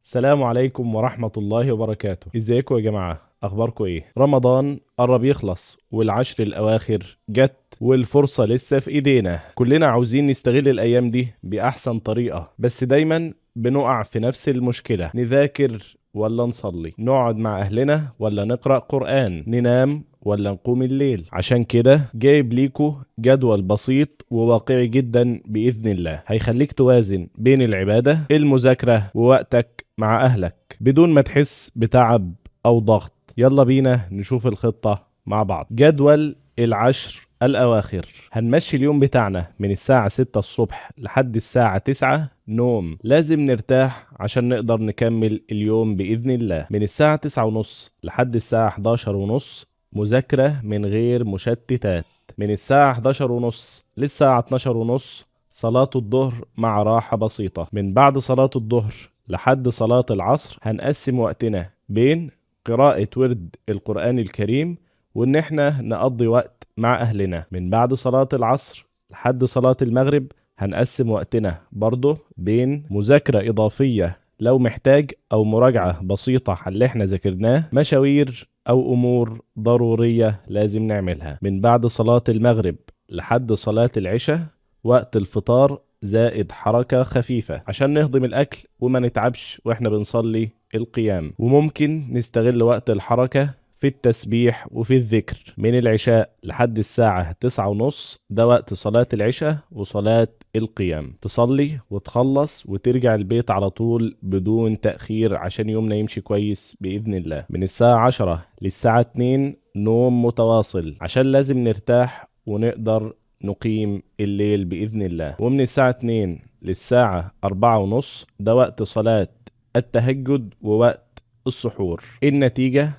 السلام عليكم ورحمة الله وبركاته. ازيكم يا جماعة؟ اخباركم ايه؟ رمضان قرب يخلص والعشر الاواخر جت والفرصة لسه في ايدينا. كلنا عاوزين نستغل الايام دي باحسن طريقة، بس دايما بنقع في نفس المشكلة: نذاكر ولا نصلي، نقعد مع اهلنا ولا نقرأ قرآن، ننام ولا نقوم الليل. عشان كده جايب ليكو جدول بسيط وواقعي جدا بإذن الله هيخليك توازن بين العبادة، المذاكرة، ووقتك مع أهلك بدون ما تحس بتعب أو ضغط. يلا بينا نشوف الخطة مع بعض. جدول العشر الأواخر: هنمشي اليوم بتاعنا من الساعة 6 الصبح لحد الساعة 9 نوم، لازم نرتاح عشان نقدر نكمل اليوم بإذن الله. من الساعة 9 ونص لحد الساعة 11 ونص مذاكرة من غير مشتتات. من الساعة 11 ونص للساعة 12 ونص صلاة الظهر مع راحة بسيطة. من بعد صلاة الظهر لحد صلاة العصر هنقسم وقتنا بين قراءة ورد القرآن الكريم وإن احنا نقضي وقت مع أهلنا. من بعد صلاة العصر لحد صلاة المغرب هنقسم وقتنا برضه بين مذاكرة إضافية لو محتاج، أو مراجعة بسيطة على اللي احنا ذاكرناه، مشاوير أو أمور ضرورية لازم نعملها. من بعد صلاة المغرب لحد صلاة العشاء وقت الفطار زائد حركة خفيفة عشان نهضم الأكل وما نتعبش وإحنا بنصلي القيام. وممكن نستغل وقت الحركة في التسبيح وفي الذكر. من العشاء لحد الساعة 9:30 ده وقت صلاة العشاء وصلاة القيام، تصلي وتخلص وترجع البيت على طول بدون تأخير عشان يومنا يمشي كويس بإذن الله. من الساعة 10 للساعة 2 نوم متواصل عشان لازم نرتاح ونقدر نقيم الليل بإذن الله. ومن الساعة 2 للساعة 4:30 ده وقت صلاة التهجد ووقت السحور. النتيجة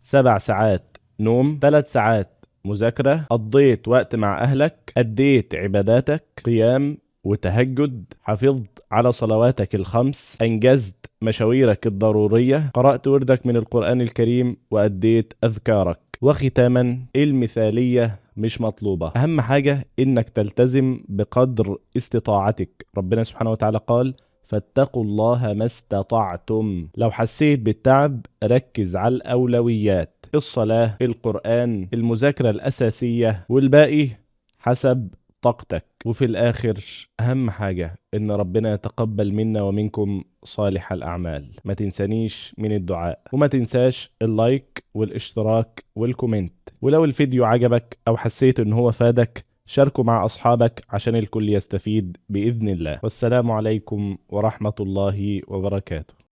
7 ساعات نوم، 3 ساعات مذاكرة، قضيت وقت مع أهلك، أديت عباداتك قيام وتهجد، حافظت على صلواتك الخمس، أنجزت مشاويرك الضرورية، قرأت وردك من القرآن الكريم، وأديت أذكارك. وختاما، المثالية مش مطلوبة، أهم حاجة إنك تلتزم بقدر استطاعتك. ربنا سبحانه وتعالى قال: فاتقوا الله ما استطعتم. لو حسيت بالتعب ركز على الأولويات: الصلاة، القرآن، المذاكرة الأساسية، والباقي حسب طاقتك. وفي الآخر أهم حاجة إن ربنا يتقبل منا ومنكم صالح الأعمال. ما تنسانيش من الدعاء، وما تنساش اللايك والاشتراك والكومنت. ولو الفيديو عجبك أو حسيت إن هو فادك شاركه مع أصحابك عشان الكل يستفيد بإذن الله. والسلام عليكم ورحمة الله وبركاته.